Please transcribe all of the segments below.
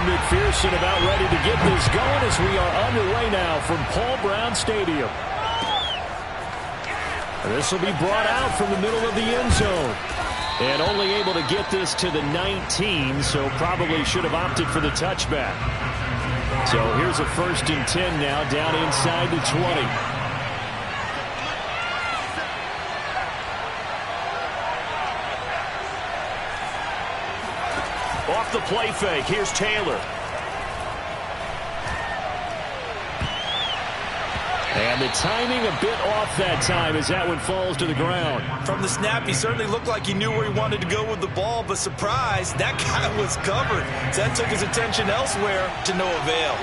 McPherson about ready to get this going as we are underway now from Paul Brown Stadium. This will be brought out from the middle of the end zone. And only able to get this to the 19, so probably should have opted for the touchback. So here's a 1st and 10 now, down inside the 20. Off the play fake, here's Taylor. And the timing a bit off that time as that one falls to the ground. From the snap, he certainly looked like he knew where he wanted to go with the ball, but surprise, that guy was covered. So that took his attention elsewhere to no avail.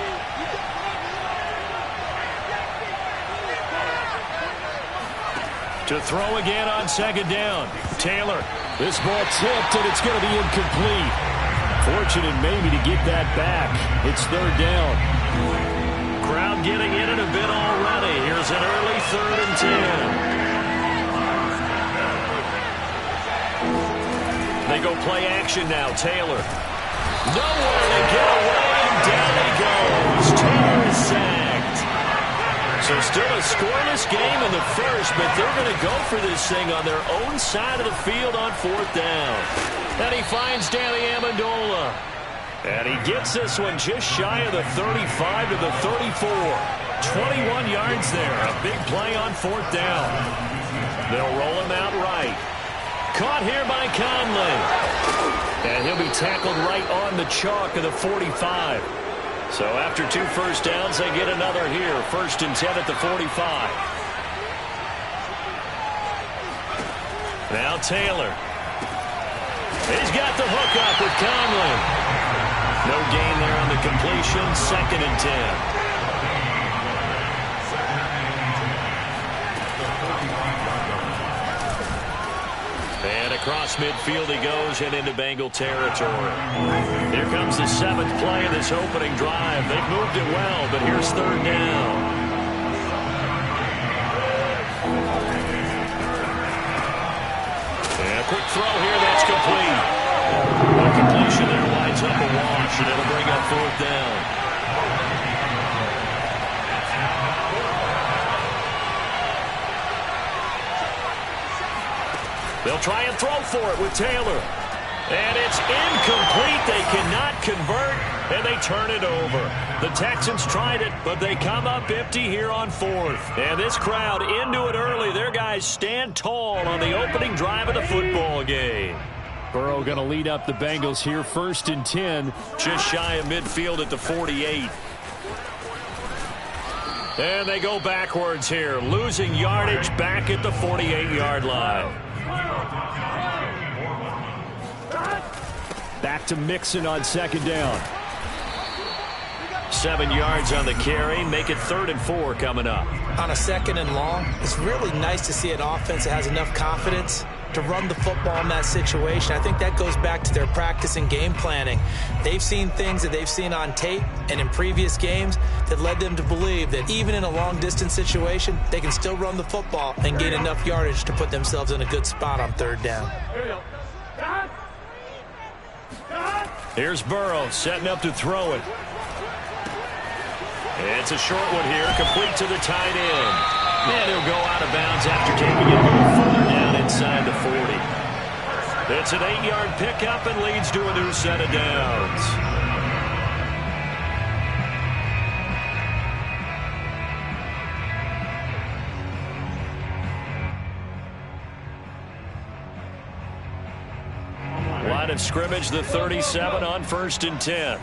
To throw again on 2nd down. Taylor, this ball tipped, and it's going to be incomplete. Fortunate maybe to get that back. It's 3rd down. Crowd getting in it a bit already. Here's an early 3rd and 10. They go play action now. Taylor. Nowhere to get away, and down he goes. Taylor is sacked. So still a scoreless game in the first, but they're going to go for this thing on their own side of the field on 4th down. And he finds Danny Amendola. And he gets this one just shy of the 35 to the 34. 21 yards there. A big play on 4th down. They'll roll him out right. Caught here by Conley. And he'll be tackled right on the chalk of the 45. So after 2 first downs, they get another here. 1st and 10 at the 45. Now Taylor. He's got the hook up with Conley. No gain there on the completion. 2nd and 10. And across midfield he goes and into Bengal territory. Here comes the 7th play of this opening drive. They've moved it well, but here's 3rd down. And a quick throw here, that's complete. The completion there winds up a wash, and it'll bring up 4th down. They'll try and throw for it with Taylor. And it's incomplete. They cannot convert, and they turn it over. The Texans tried it, but they come up empty here on 4th. And this crowd into it early. Their guys stand tall on the opening drive of the football game. Burrow going to lead up the Bengals here. 1st and 10, just shy of midfield at the 48. And they go backwards here, losing yardage back at the 48-yard line. Back to Mixon on 2nd down. 7 yards on the carry. Make it 3rd and 4 coming up. On a 2nd and long, it's really nice to see an offense that has enough confidence to run the football in that situation. I think that goes back to their practice and game planning. They've seen things that they've seen on tape and in previous games that led them to believe that even in a long-distance situation, they can still run the football and gain enough yardage to put themselves in a good spot on 3rd down. Here's Burrow setting up to throw it. It's a short one here, complete to the tight end. And he'll go out of bounds after taking it a little further down inside the 40. It's an 8-yard pickup and leads to a new set of downs. Line of scrimmage, the 37 on 1st and 10.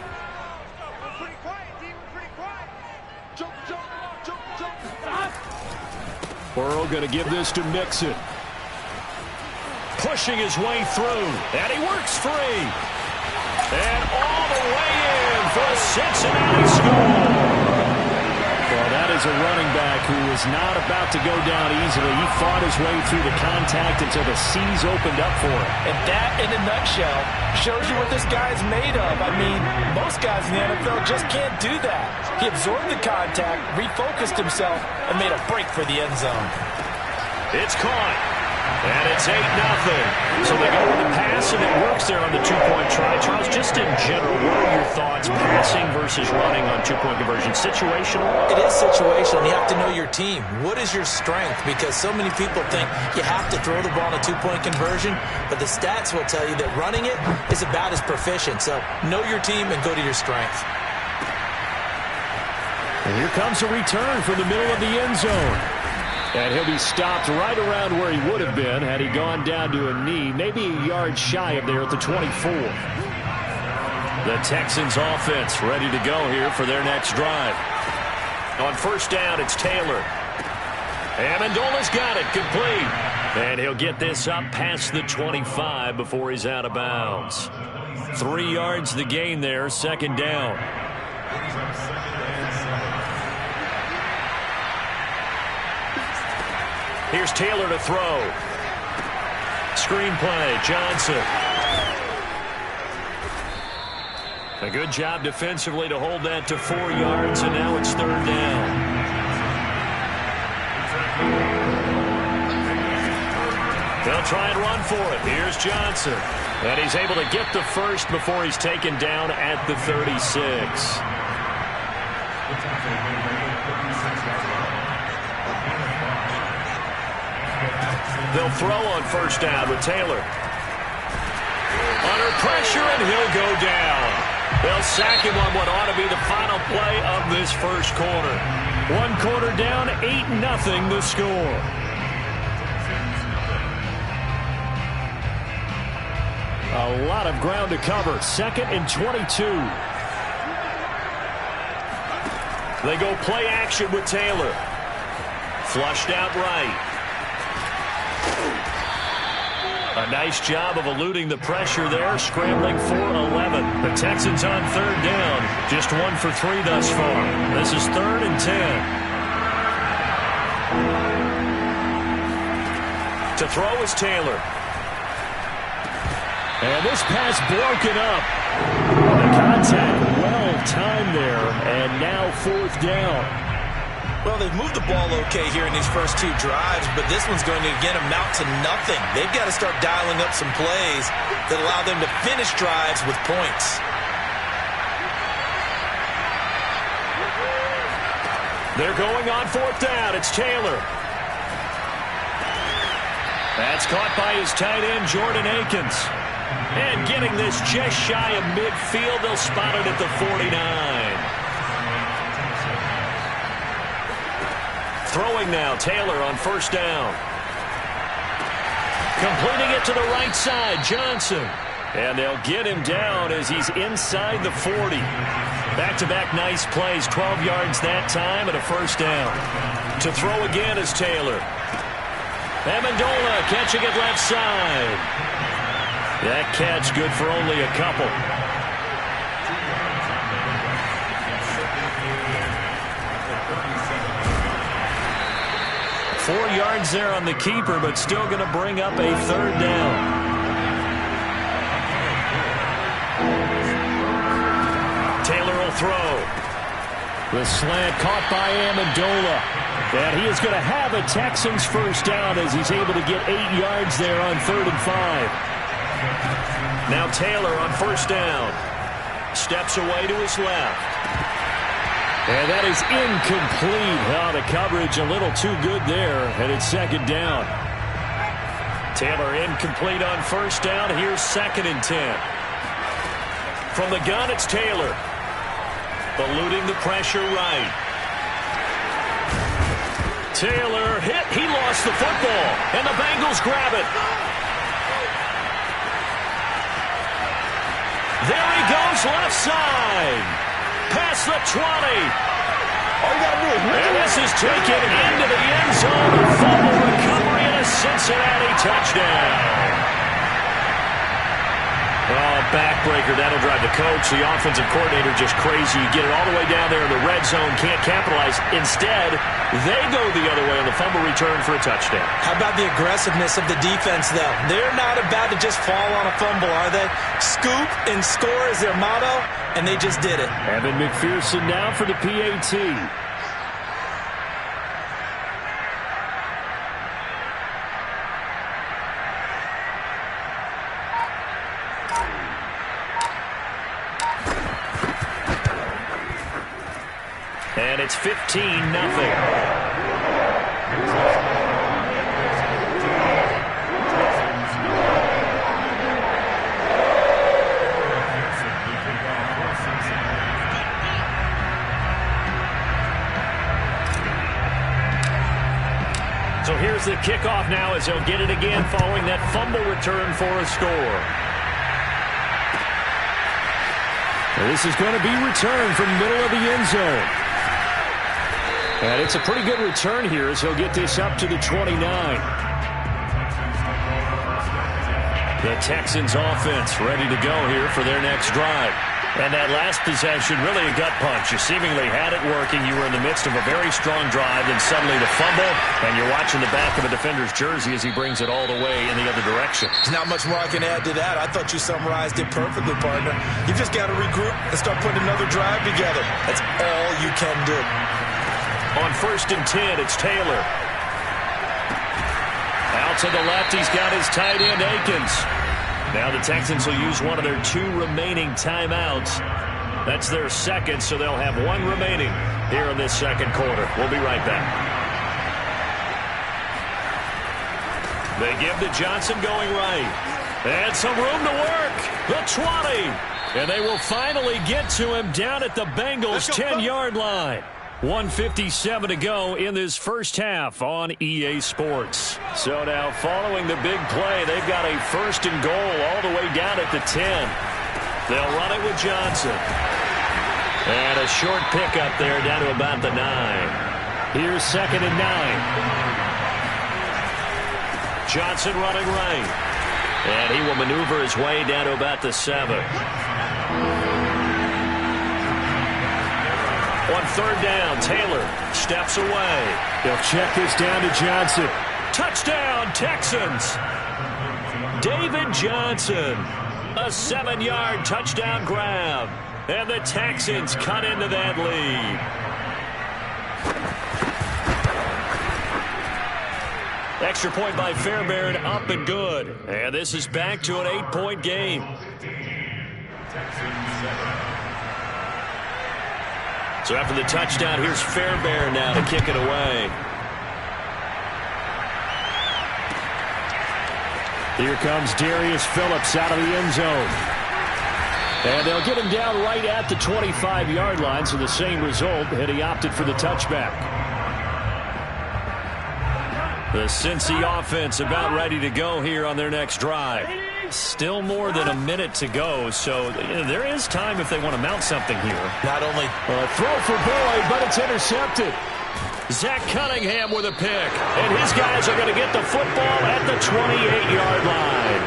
Burrow going to give this to Mixon. Pushing his way through, and he works free. And all the way in for a Cincinnati score. Well, that is a running back who is not about to go down easily. He fought his way through the contact until the seas opened up for him. And that, in a nutshell, shows you what this guy's made of. I mean, most guys in the NFL just can't do that. He absorbed the contact, refocused himself, and made a break for the end zone. It's caught. And it's 8-0. So they go with the pass, and it works blocks there on the two-point try. Charles, just in general, what are your thoughts passing versus running on two-point conversion? Situational? It is situational. You have to know your team. What is your strength? Because so many people think you have to throw the ball in a two-point conversion, but the stats will tell you that running it is about as proficient. So know your team and go to your strength. And here comes a return from the middle of the end zone. And he'll be stopped right around where he would have been had he gone down to a knee, maybe a yard shy of there at the 24. The Texans offense ready to go here for their next drive. On first down, it's Taylor. Amendola's got it, complete. And he'll get this up past the 25 before he's out of bounds. 3 yards the gain there, second down. Here's Taylor to throw. Screenplay, Johnson. A good job defensively to hold that to 4 yards, and now it's third down. They'll try and run for it. Here's Johnson. And he's able to get the first before he's taken down at the 36. They'll throw on first down with Taylor. Under pressure, and he'll go down. They'll sack him on what ought to be the final play of this first quarter. 1 quarter down, 8-0 the score. A lot of ground to cover. 2nd and 22. They go play action with Taylor. Flushed out right. A nice job of eluding the pressure there, scrambling for 11. The Texans on third down, just 1 for 3 thus far. This is 3rd and 10. To throw is Taylor. And this pass broken up. The contact well timed there, and now 4th down. Well, they've moved the ball okay here in these first 2 drives, but this one's going to, again, amount to nothing. They've got to start dialing up some plays that allow them to finish drives with points. They're going on 4th down. It's Taylor. That's caught by his tight end, Jordan Akins. And getting this just shy of midfield, they'll spot it at the 49. Throwing now, Taylor on first down. Completing it to the right side, Johnson. And they'll get him down as he's inside the 40. Back-to-back nice plays, 12 yards that time and a first down. To throw again is Taylor. Amendola catching it left side. That catch good for only a couple. Four yards there on the keeper, but still going to bring up a third down. Taylor will throw. The slant caught by Amendola. And he is going to have a Texans first down as he's able to get 8 yards there on 3rd and 5. Now Taylor on first down. Steps away to his left. And that is incomplete. Oh, the coverage a little too good there, and it's second down. Taylor incomplete on first down. Here's 2nd and 10. From the gun, it's Taylor. Eluding the pressure right. Taylor hit. He lost the football, and the Bengals grab it. There he goes, left side. Past the 20. And this is taken into the end zone. A fumble recovery and a Cincinnati touchdown. Oh, backbreaker. That'll drive the coach, the offensive coordinator, just crazy. You get it all the way down there in the red zone, can't capitalize. Instead, they go the other way on the fumble return for a touchdown. How about the aggressiveness of the defense, though? They're not about to just fall on a fumble, are they? Scoop and score is their motto, and they just did it. Evan McPherson now for the PAT. And it's 15-0. So here's the kickoff now as he'll get it again following that fumble return for a score. This is going to be returned from the middle of the end zone. And it's a pretty good return here as he'll get this up to the 29. The Texans offense ready to go here for their next drive. And that last possession, really a gut punch. You seemingly had it working. You were in the midst of a very strong drive, and suddenly the fumble, and you're watching the back of a defender's jersey as he brings it all the way in the other direction. There's not much more I can add to that. I thought you summarized it perfectly, partner. You just got to regroup and start putting another drive together. That's all you can do. On 1st and 10, it's Taylor. Out to the left, he's got his tight end, Akins. Now the Texans will use one of their 2 remaining timeouts. That's their second, so they'll have 1 remaining here in this second quarter. We'll be right back. They give to Johnson going right. And some room to work. The 20. And they will finally get to him down at the Bengals' 10-yard line. 1:57 to go in this first half on EA Sports. So now following the big play, they've got a 1st and goal all the way down at the 10. They'll run it with Johnson. And a short pickup there down to about the 9. Here's 2nd and 9. Johnson running right. And he will maneuver his way down to about the 7. On 3rd down, Taylor steps away. They'll check this down to Johnson. Touchdown, Texans. David Johnson. A 7-yard touchdown grab. And the Texans cut into that lead. Extra point by Fairbairn, up and good. And this is back to an 8-point game. So after the touchdown, here's Fairbairn now to kick it away. Here comes Darius Phillips out of the end zone. And they'll get him down right at the 25-yard line, so the same result, and he opted for the touchback. The Cincy offense about ready to go here on their next drive. Still more than a minute to go, so there is time if they want to mount something here. Not only a throw for Boyd, but it's intercepted. Zach Cunningham with a pick, and his guys are going to get the football at the 28-yard line.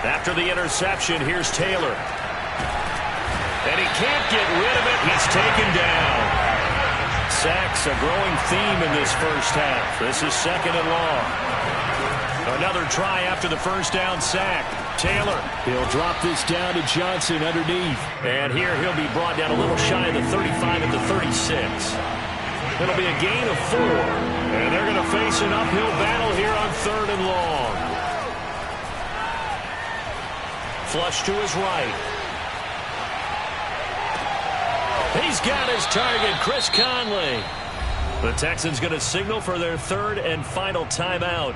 After the interception, here's Taylor. And he can't get rid of it. He's taken down. Sacks a growing theme in this first half. This is 2nd and long. Another try after the first down sack. Taylor. He'll drop this down to Johnson underneath. And here he'll be brought down a little shy of the 35 at the 36. It'll be a gain of 4. And they're going to face an uphill battle here on 3rd and long. Flush to his right. He's got his target, Chris Conley. The Texans going to signal for their 3rd and final timeout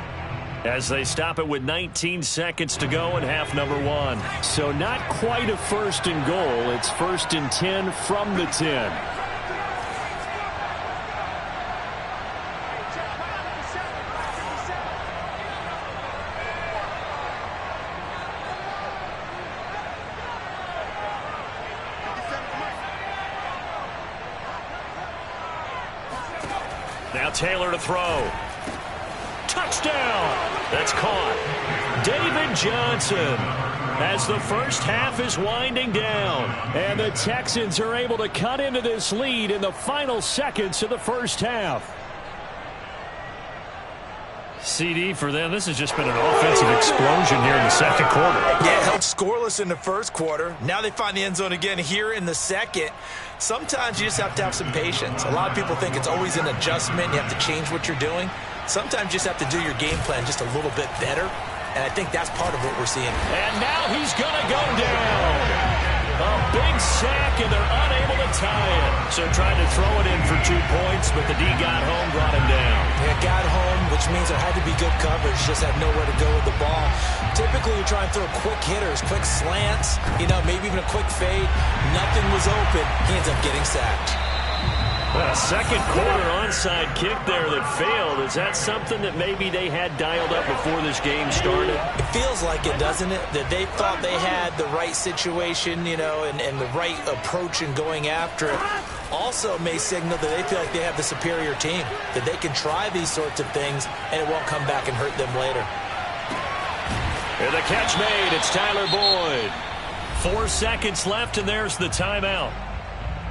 as they stop it with 19 seconds to go in half number 1. So not quite a 1st and goal. It's 1st and 10 from the 10. Now Taylor to throw. Touchdown! That's caught. David Johnson as the first half is winding down. And the Texans are able to cut into this lead in the final seconds of the first half. CD for them. This has just been an offensive explosion here in the second quarter. Yeah, held scoreless in the first quarter. Now they find the end zone again here in the second. Sometimes you just have to have some patience. A lot of people think it's always an adjustment. You have to change what you're doing. Sometimes you just have to do your game plan just a little bit better. and I think that's part of what we're seeing. And now he's going to go down. A big sack, and they're unable to tie it. So tried to throw it in for 2 points, but the D got home, brought him down. Yeah, got home, which means there had to be good coverage. Just had nowhere to go with the ball. Typically, you try and throw quick hitters, quick slants, maybe even a quick fade. Nothing was open. He ends up getting sacked. A second quarter onside kick there that failed. Is that something that maybe they had dialed up before this game started? It feels like it, doesn't it? That they thought they had the right situation, and the right approach in going after it. Also may signal that they feel like they have the superior team, that they can try these sorts of things, and it won't come back and hurt them later. And the catch made. It's Tyler Boyd. 4 seconds left, and there's the timeout.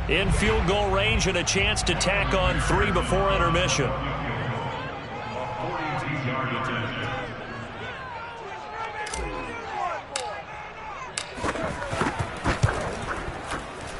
In field goal range and a chance to tack on 3 before intermission.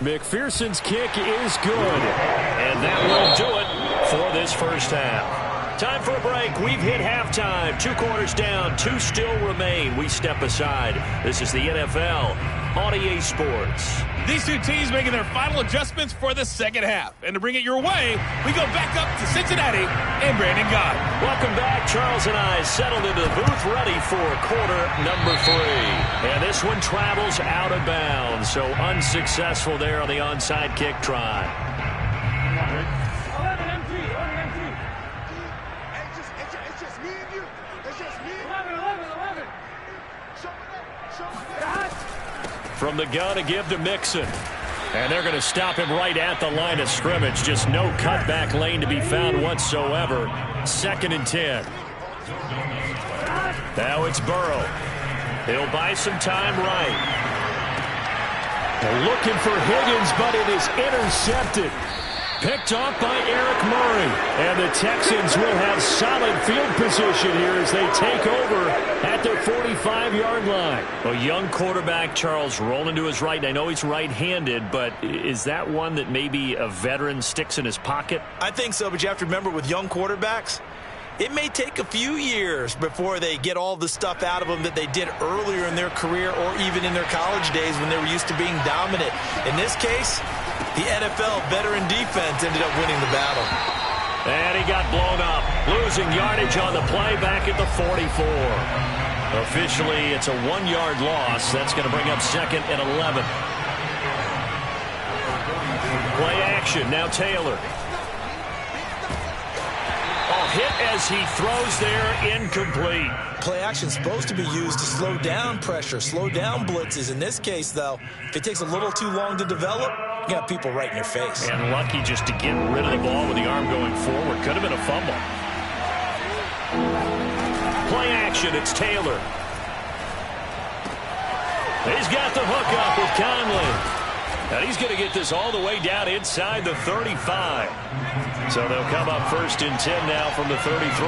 McPherson's kick is good. And that will do it for this first half. Time for a break. We've hit halftime. 2 quarters down. 2 still remain. We step aside. This is the NFL on EA Sports. These two teams making their final adjustments for the second half. And to bring it your way, we go back up to Cincinnati and Brandon Gaudin. Welcome back. Charles and I settled into the booth ready for quarter number 3. And this one travels out of bounds. So unsuccessful there on the onside kick try. From the gun, a give to Mixon. And they're going to stop him right at the line of scrimmage. Just no cutback lane to be found whatsoever. 2nd and 10. Now it's Burrow. He'll buy some time right. They're looking for Higgins, but it is intercepted. Picked off by Eric Murray. And the Texans will have solid field position here as they take over at their 45-yard line. A young quarterback, Charles, rolling to his right. And I know he's right-handed, but is that one that maybe a veteran sticks in his pocket? I think so, but you have to remember with young quarterbacks, it may take a few years before they get all the stuff out of them that they did earlier in their career or even in their college days when they were used to being dominant. In this case, the NFL veteran defense ended up winning the battle. And he got blown up, losing yardage on the play back at the 44. Officially, it's a 1-yard loss. That's going to bring up 2nd and 11. Play action. Now Taylor. Hit as he throws there, incomplete. Play action is supposed to be used to slow down pressure, slow down blitzes. In this case, though, if it takes a little too long to develop, you got people right in your face. And lucky just to get rid of the ball with the arm going forward. Could have been a fumble. Play action, it's Taylor. He's got the hook up with Conley. And he's going to get this all the way down inside the 35. So they'll come up 1st and 10 now from the 33.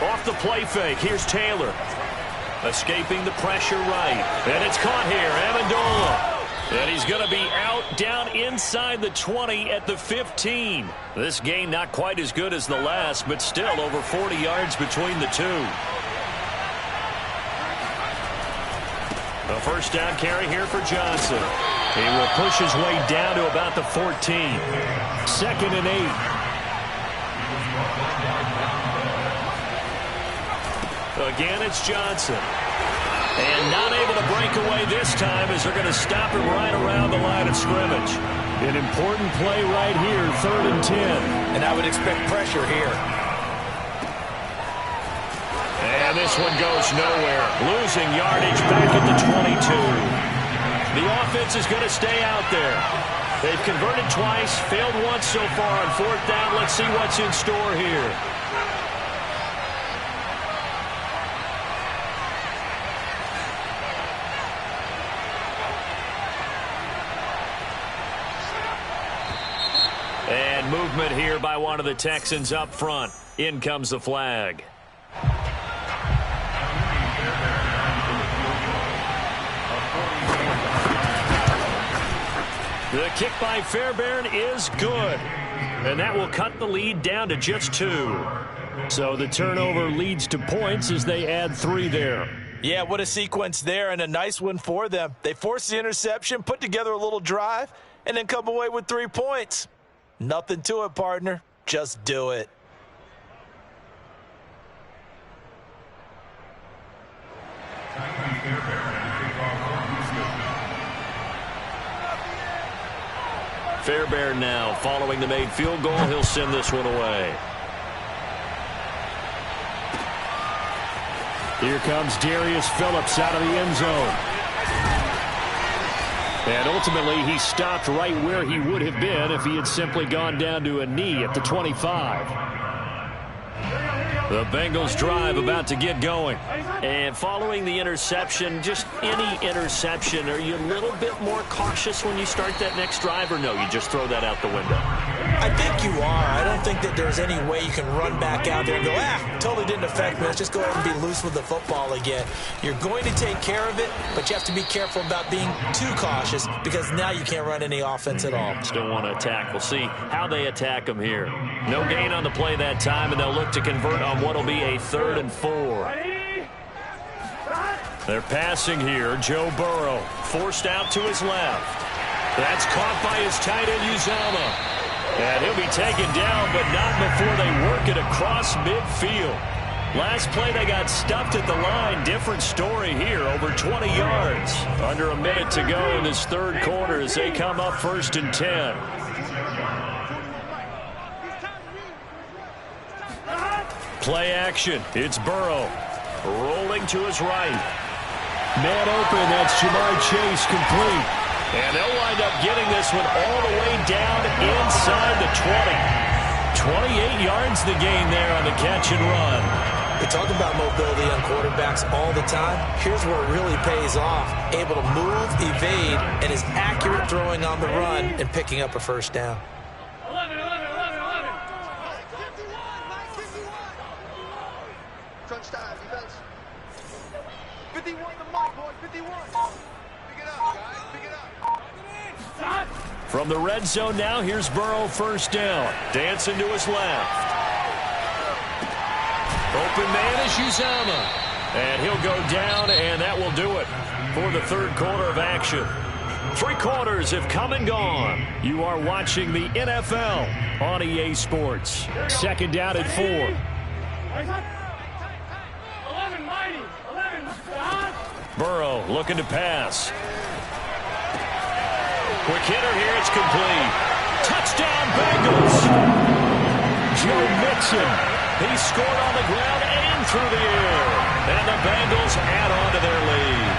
Off the play fake, here's Taylor. Escaping the pressure right. And it's caught here, Amendola. And he's going to be out down inside the 20 at the 15. This game not quite as good as the last, but still over 40 yards between the two. A 1st down carry here for Johnson. He will push his way down to about the 14. 2nd and 8. Again, it's Johnson. And not able to break away this time as they're going to stop him right around the line of scrimmage. An important play right here, 3rd and 10. And I would expect pressure here. And this one goes nowhere. Losing yardage back at the 22. The offense is going to stay out there. They've converted twice, failed once so far on 4th down. Let's see what's in store here. And movement here by one of the Texans up front. In comes the flag. The kick by Fairbairn is good. And that will cut the lead down to just 2. So the turnover leads to points as they add 3 there. Yeah, what a sequence there, and a nice one for them. They force the interception, put together a little drive, and then come away with 3 points. Nothing to it, partner. Just do it. Fairbairn now following the made field goal. He'll send this one away. Here comes Darius Phillips out of the end zone. And ultimately, he stopped right where he would have been if he had simply gone down to a knee at the 25. The Bengals drive about to get going. And following the interception, just any interception, are you a little bit more cautious when you start that next drive, or no, you just throw that out the window? I think you are. I don't think that there's any way you can run back out there and go, totally didn't affect me. Let's just go ahead and be loose with the football again. You're going to take care of it, but you have to be careful about being too cautious because now you can't run any offense at all. Still want to attack. We'll see how they attack them here. No gain on the play that time, and they'll look to convert on what will be a 3rd and 4. They're passing here. Joe Burrow forced out to his left. That's caught by his tight end, Uzomah. And he'll be taken down, but not before they work it across midfield. Last play, they got stuffed at the line. Different story here, over 20 yards. Under a minute to go in this 3rd quarter as they come up 1st and 10. Play action. It's Burrow. Rolling to his right. Man open. That's Jamar Chase complete. And they'll wind up getting this one all the way down inside the 20. 28 yards the gain there on the catch and run. We talk about mobility on quarterbacks all the time. Here's where it really pays off. Able to move, evade, and is accurate throwing on the run and picking up a 1st down. 11. Crunch time, defense. 51 the mic, boys, 51. Pick it up, guys, pick it up. From the red zone now, here's Burrow 1st down. Dancing to his left. Open man is Uzomah. And he'll go down, and that will do it for the 3rd quarter of action. 3 quarters have come and gone. You are watching the NFL on EA Sports. 2nd down at 4. 11, mighty. 11. Burrow looking to pass. Quick hitter here. It's complete. Touchdown, Bengals. Joe Mixon. He scored on the ground and through the air. And the Bengals add on to their lead.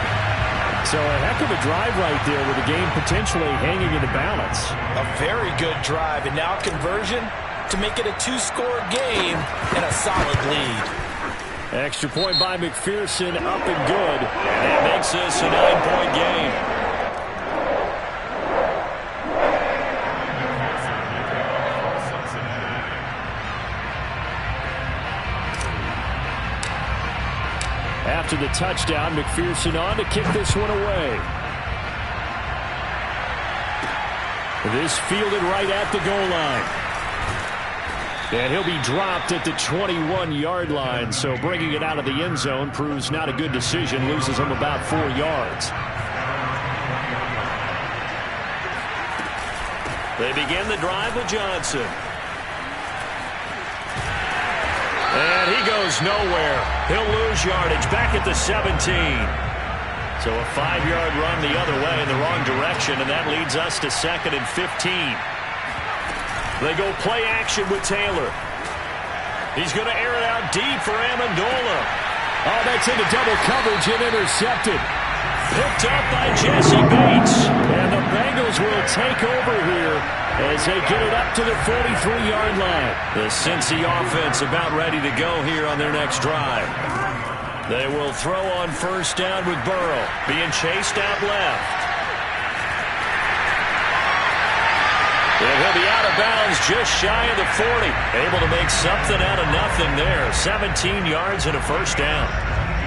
So a heck of a drive right there with the game potentially hanging in the balance. A very good drive, and now conversion to make it a 2-score game and a solid lead. Extra point by McPherson, up and good. And that makes this a 9-point game. After the touchdown, McPherson on to kick this one away. This fielded right at the goal line. And he'll be dropped at the 21-yard line, so bringing it out of the end zone proves not a good decision, loses him about 4 yards. They begin the drive with Johnson. And he goes nowhere. He'll lose yardage back at the 17. So a 5-yard run the other way in the wrong direction, and that leads us to 2nd and 15. They go play action with Taylor. He's going to air it out deep for Amendola. Oh, that's into double coverage and intercepted. Picked up by Jesse Bates. And the Bengals will take over here as they get it up to the 43-yard line. The Cincy offense about ready to go here on their next drive. They will throw on 1st down with Burrow being chased out left. And he'll be out of bounds just shy of the 40. Able to make something out of nothing there. 17 yards and a 1st down.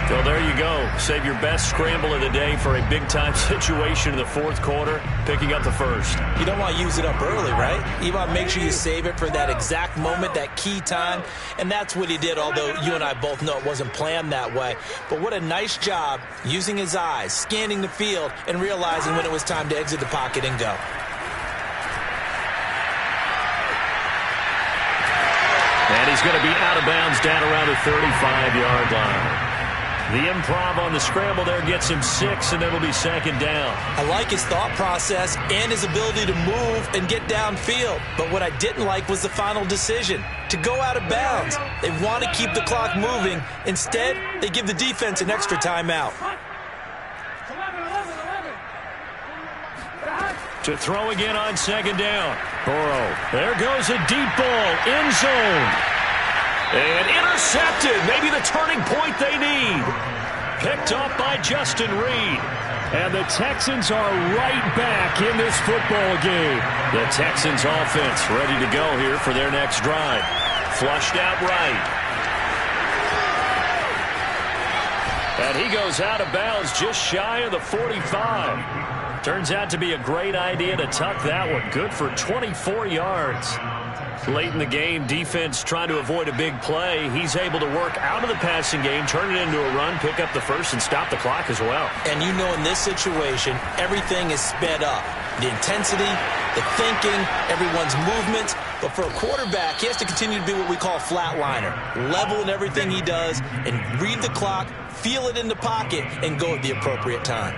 Well, there you go. Save your best scramble of the day for a big-time situation in the fourth quarter, picking up the first. You don't want to use it up early, right? You want to make sure you save it for that exact moment, that key time, and that's what he did, although you and I both know it wasn't planned that way. But what a nice job using his eyes, scanning the field, and realizing when it was time to exit the pocket and go. And he's going to be out of bounds down around the 35-yard line. The improv on the scramble there gets him 6, and it'll be second down. I like his thought process and his ability to move and get downfield. But what I didn't like was the final decision, to go out of bounds. They want to keep the clock moving. Instead, they give the defense an extra timeout. To throw again on second down. Burrow. There goes a deep ball. End zone. And intercepted. Maybe the turning point they need. Picked up by Justin Reed. And the Texans are right back in this football game. The Texans offense ready to go here for their next drive. Flushed out right. And he goes out of bounds just shy of the 45. Turns out to be a great idea to tuck that one. Good for 24 yards. Late in the game, defense trying to avoid a big play. He's able to work out of the passing game, turn it into a run, pick up the first, and stop the clock as well. And you know in this situation, everything is sped up. The intensity, the thinking, everyone's movement. But for a quarterback, he has to continue to be what we call a flatliner. Level in everything he does and read the clock, feel it in the pocket, and go at the appropriate time.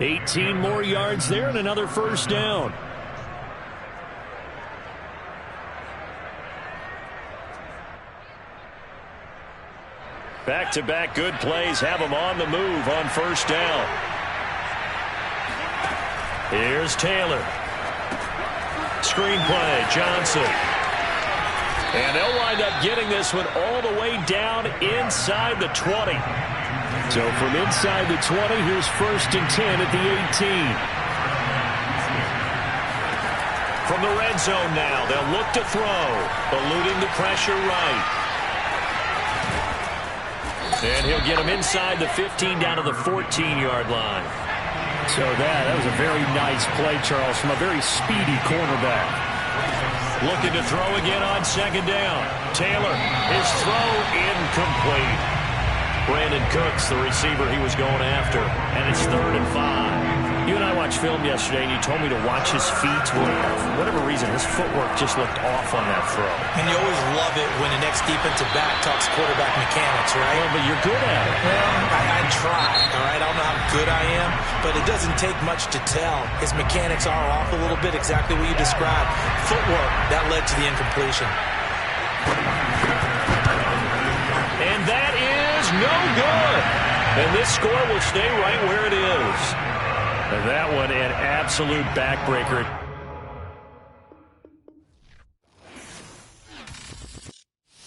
18 more yards there and another first down. Back-to-back good plays have him on the move on first down. Here's Taylor. Screen play, Johnson. And they'll wind up getting this one all the way down inside the 20. So from inside the 20, here's 1st and 10 at the 18. From the red zone now, they'll look to throw, eluding the pressure right. And he'll get him inside the 15 down to the 14-yard line. So that was a very nice play, Charles, from a very speedy cornerback. Looking to throw again on second down. Taylor, his throw incomplete. Brandon Cooks, the receiver he was going after. And it's 3rd and 5. You and I watched film yesterday, and you told me to watch his feet. For whatever reason, his footwork just looked off on that throw. And you always love it when the next defensive back talks quarterback mechanics, right? Well, but you're good at it. Well, I try, all right? I don't know how good I am, but it doesn't take much to tell. His mechanics are off a little bit, exactly what you described. Footwork, that led to the incompletion. And that is no good. And this score will stay right where it is. And that one, an absolute backbreaker.